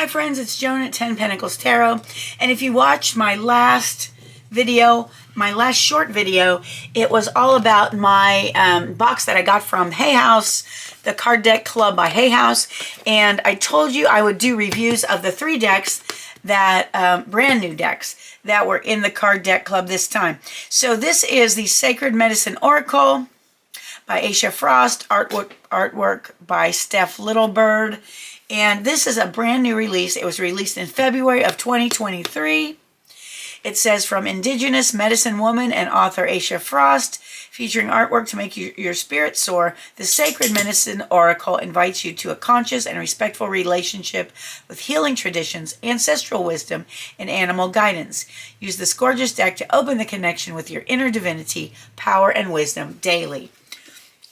Hi friends, it's Joan at 10 Pentacles Tarot, and if you watched my last video, my last short video, it was all about my box that I got from Hay House, the Card Deck Club by Hay House, and I told you I would do reviews of the 3 decks that, brand new decks that were in the Card Deck Club this time. So this is the Sacred Medicine Oracle by Asha Frost, artwork by Steph Littlebird. And this is a brand new release. It was released in February of 2023. It says, from Indigenous Medicine Woman and author Asha Frost, featuring artwork to make your spirit soar, the Sacred Medicine Oracle invites you to a conscious and respectful relationship with healing traditions, ancestral wisdom, and animal guidance. Use this gorgeous deck to open the connection with your inner divinity, power, and wisdom daily.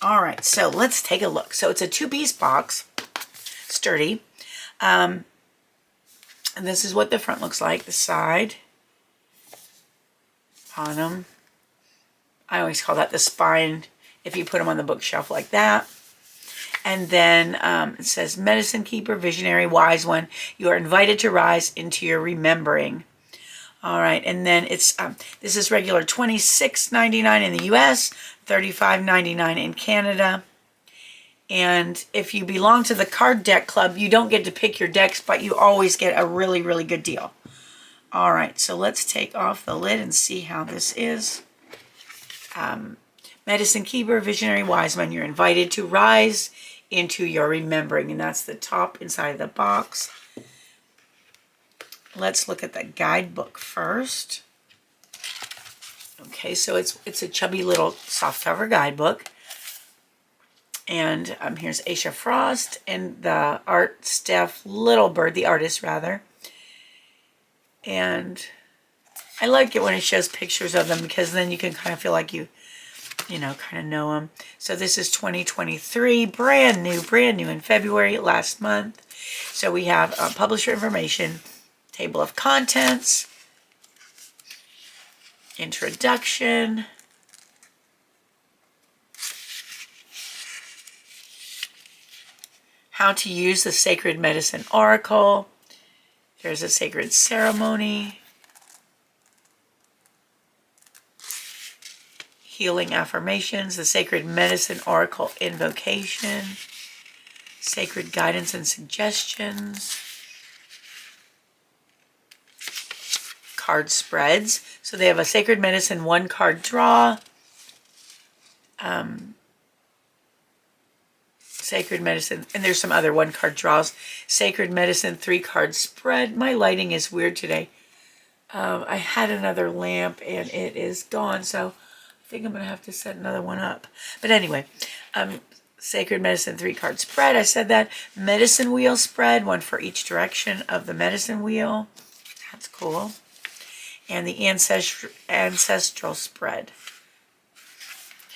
All right, so let's take a look. So it's a 2-piece box. Sturdy. And this is what the front looks like, the side, bottom. I always call that the spine if you put them on the bookshelf like that. And then it says, Medicine Keeper, Visionary, Wise One, you are invited to rise into your remembering. All right, and then it's this is regular $26.99 in the US, $35.99 in Canada. And if you belong to the Card Deck Club, you don't get to pick your decks, but you always get a really, really good deal. All right, so let's take off the lid and see how this is. Medicine Keeper, Visionary, Wise Man, you're invited to rise into your remembering. And that's the top inside of the box. Let's look at the guidebook first. Okay, so it's a chubby little softcover guidebook. And here's Asha Frost and the art Steph Littlebird, the artist rather. And I like it when it shows pictures of them because then you can kind of feel like you kind of know them. So this is 2023, brand new in February last month. So we have publisher information, table of contents, introduction, how to use the Sacred Medicine Oracle. There's a sacred ceremony. Healing affirmations, the Sacred Medicine Oracle invocation. Sacred guidance and suggestions. Card spreads. So they have a Sacred Medicine 1-card draw. Sacred Medicine, and there's some other 1-card draws. Sacred Medicine 3-card spread. My lighting is weird today. I had another lamp and it is gone, so I think I'm going to have to set another one up. But anyway, Sacred Medicine 3-card spread. I said that. Medicine wheel spread, one for each direction of the medicine wheel. That's cool. And the ancestral spread.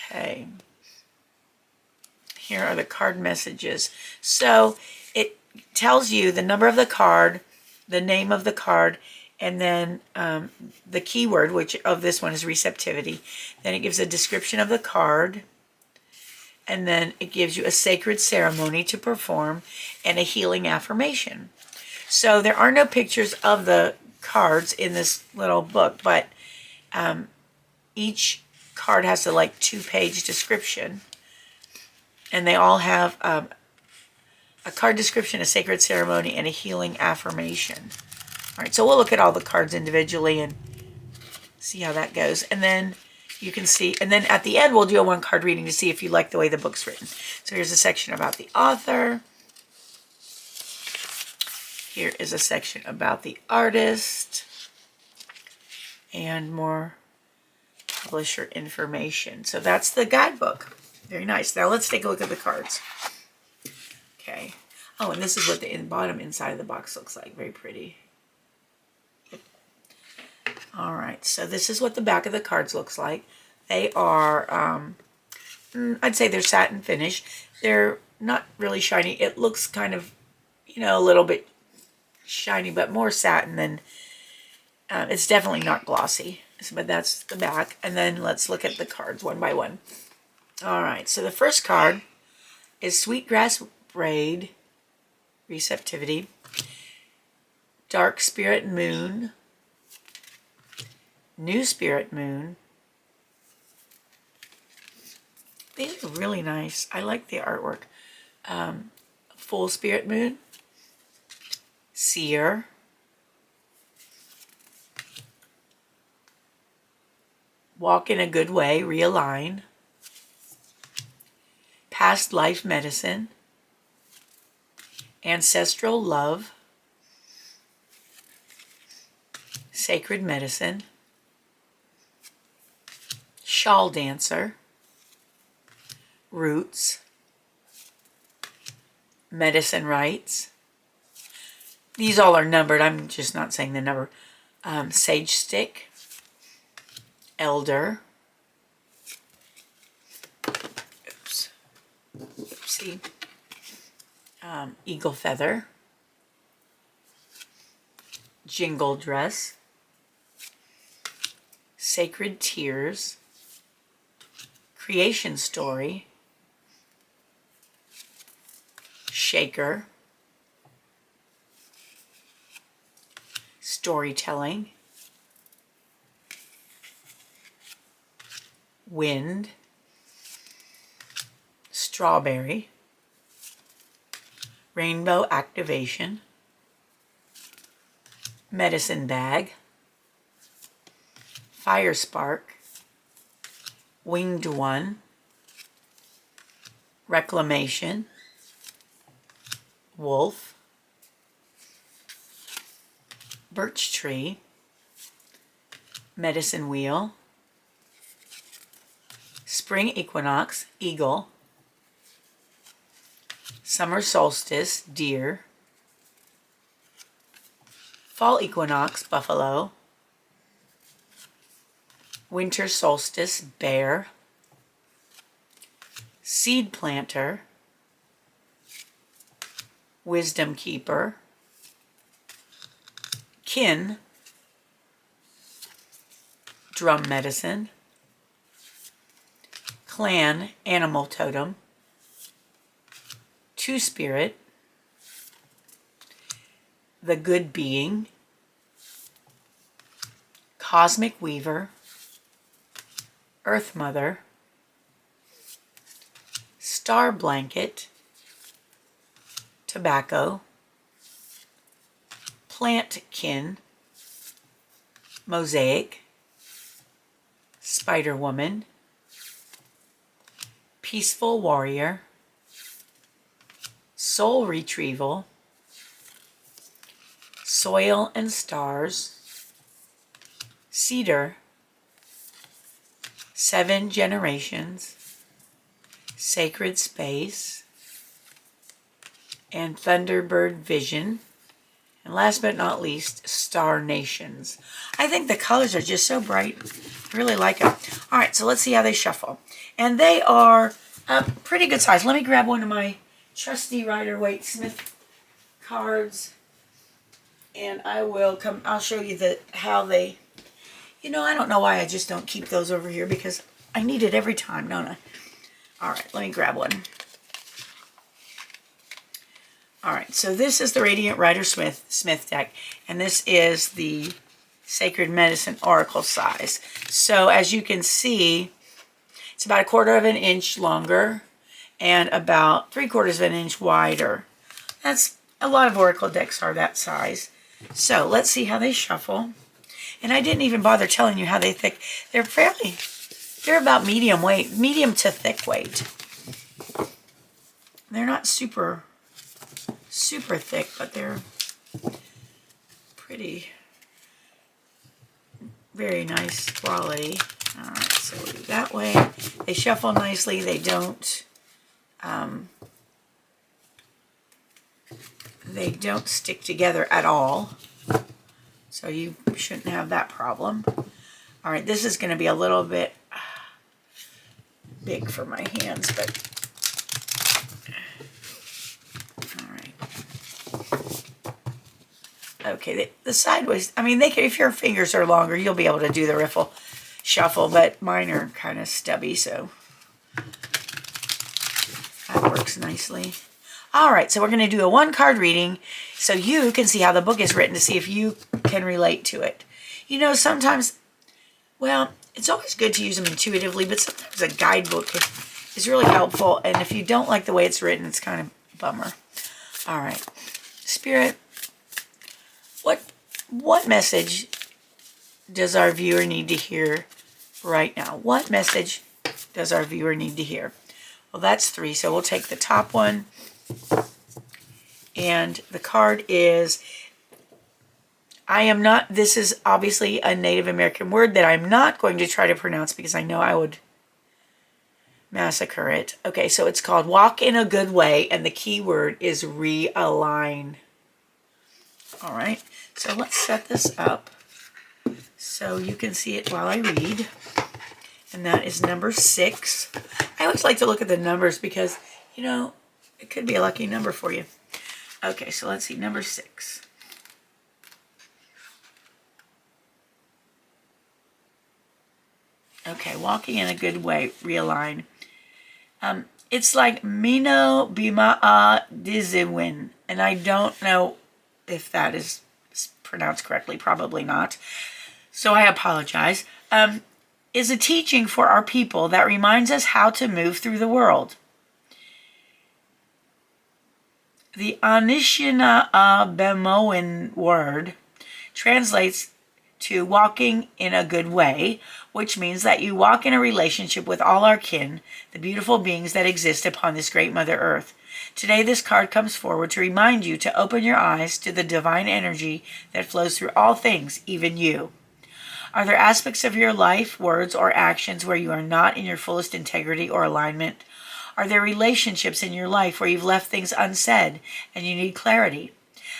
Okay. Here are the card messages. So it tells you the number of the card, the name of the card, and then the keyword, which of this one is receptivity. Then it gives a description of the card. And then it gives you a sacred ceremony to perform and a healing affirmation. So there are no pictures of the cards in this little book, but each card has a 2-page description. And they all have a card description, a sacred ceremony, and a healing affirmation. All right, so we'll look at all the cards individually and see how that goes. And then you can see, and then at the end, we'll do a 1-card reading to see if you like the way the book's written. So here's a section about the author. Here is a section about the artist. And more publisher information. So that's the guidebook. Very nice. Now let's take a look at the cards. Okay. Oh, and this is what the bottom inside of the box looks like. Very pretty. All right. So this is what the back of the cards looks like. They are, I'd say they're satin finish. They're not really shiny. It looks kind of, a little bit shiny, but more satin than, it's definitely not glossy. But that's the back. And then let's look at the cards one by one. All right, so the first card is Sweetgrass Braid, Receptivity. Dark Spirit Moon, New Spirit Moon. These are really nice. I like the artwork. Full Spirit Moon, Seer, Walk in a Good Way, Realign, Past Life Medicine, Ancestral Love, Sacred Medicine, Shawl Dancer, Roots, Medicine Rites. These all are numbered. I'm just not saying the number. Sage Stick, Elder, oopsie, Eagle Feather, Jingle Dress, Sacred Tears, Creation Story, Shaker, Storytelling, Wind, Strawberry, Rainbow Activation, Medicine Bag, Fire Spark, Winged One, Reclamation, Wolf, Birch Tree, Medicine Wheel, Spring Equinox, Eagle, Summer Solstice, Deer, Fall Equinox, Buffalo, Winter Solstice, Bear, Seed Planter, Wisdom Keeper, Kin, Drum Medicine, Clan, Animal Totem, Two Spirit, The Good Being, Cosmic Weaver, Earth Mother, Star Blanket, Tobacco, Plant Kin, Mosaic, Spider Woman, Peaceful Warrior, Soul Retrieval, Soil and Stars, Cedar, Seven Generations, Sacred Space, and Thunderbird Vision. And last but not least, Star Nations. I think the colors are just so bright. I really like them. All right, so let's see how they shuffle. And they are a pretty good size. Let me grab one of my trusty Rider-Waite-Smith cards. And I'll show you how they, I don't know why I just don't keep those over here because I need it every time, don't I? All right, let me grab one. All right, so this is the Radiant Rider-Smith deck, and this is the Sacred Medicine Oracle size. So as you can see, it's about 1/4 of an inch longer and about 3/4 of an inch wider. That's a lot of Oracle decks are that size. So let's see how they shuffle. And I didn't even bother telling you how they thick. They're about medium weight, medium to thick weight. They're not super thick, but they're pretty, very nice quality. All right, so we'll do that way. They shuffle nicely. They don't stick together at all. So you shouldn't have that problem. All right, this is going to be a little bit big for my hands, but all right. Okay, the sideways, I mean, if your fingers are longer, you'll be able to do the riffle shuffle, but mine are kind of stubby, so that works nicely. All right, so we're going to do a 1-card reading so you can see how the book is written to see if you can relate to it. You know, sometimes, well, it's always good to use them intuitively, but sometimes a guidebook is really helpful. And if you don't like the way it's written, it's kind of a bummer. All right. Spirit, what message does our viewer need to hear right now? What message does our viewer need to hear? Well, that's 3, so we'll take the top one. And the card is, I am not, this is obviously a Native American word that I'm not going to try to pronounce because I know I would massacre it. Okay, so it's called Walk in a Good Way, and the key word is realign. All right, so let's set this up so you can see it while I read. And that is number 6. I always like to look at the numbers because, you know, it could be a lucky number for you. Okay, so let's see, number 6. Okay, walking in a good way, realign. It's like Mino Bima'a Diziwin, and I don't know if that is pronounced correctly, probably not. So I apologize. Is a teaching for our people that reminds us how to move through the world. The Anishinaabemoan word translates to walking in a good way, which means that you walk in a relationship with all our kin, the beautiful beings that exist upon this great Mother Earth. Today, this card comes forward to remind you to open your eyes to the divine energy that flows through all things, even you. Are there aspects of your life, words, or actions where you are not in your fullest integrity or alignment? Are there relationships in your life where you've left things unsaid and you need clarity?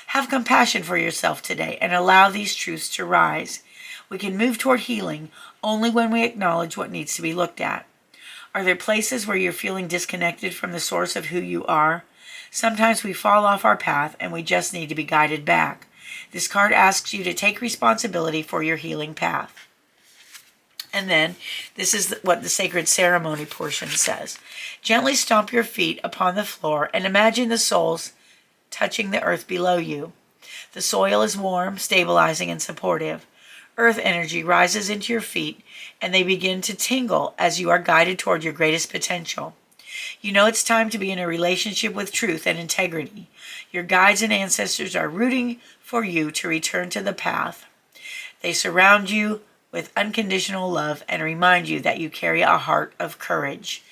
Have compassion for yourself today and allow these truths to rise. We can move toward healing only when we acknowledge what needs to be looked at. Are there places where you're feeling disconnected from the source of who you are? Sometimes we fall off our path and we just need to be guided back. This card asks you to take responsibility for your healing path. And then, this is what the sacred ceremony portion says. Gently stomp your feet upon the floor and imagine the soles touching the earth below you. The soil is warm, stabilizing, and supportive. Earth energy rises into your feet, and they begin to tingle as you are guided toward your greatest potential. You know it's time to be in a relationship with truth and integrity. Your guides and ancestors are rooting for you to return to the path. They surround you with unconditional love and remind you that you carry a heart of courage.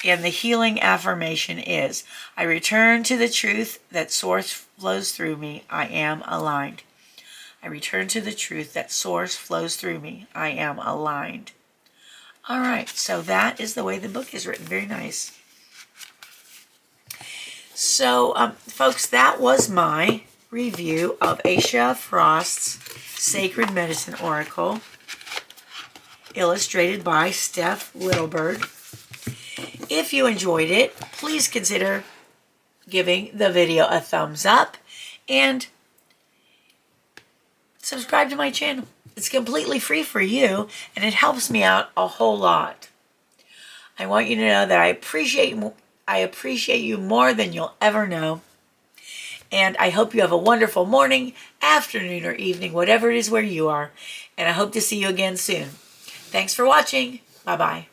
And the healing affirmation is, I return to the truth that source flows through me. I am aligned. I return to the truth that source flows through me. I am aligned. All right, so that is the way the book is written. Very nice. So, folks, that was my review of Asha Frost's Sacred Medicine Oracle, illustrated by Steph Littlebird. If you enjoyed it, please consider giving the video a thumbs up and subscribe to my channel. It's completely free for you, and it helps me out a whole lot. I want you to know that I appreciate you more than you'll ever know. And I hope you have a wonderful morning, afternoon, or evening, whatever it is where you are. And I hope to see you again soon. Thanks for watching. Bye-bye.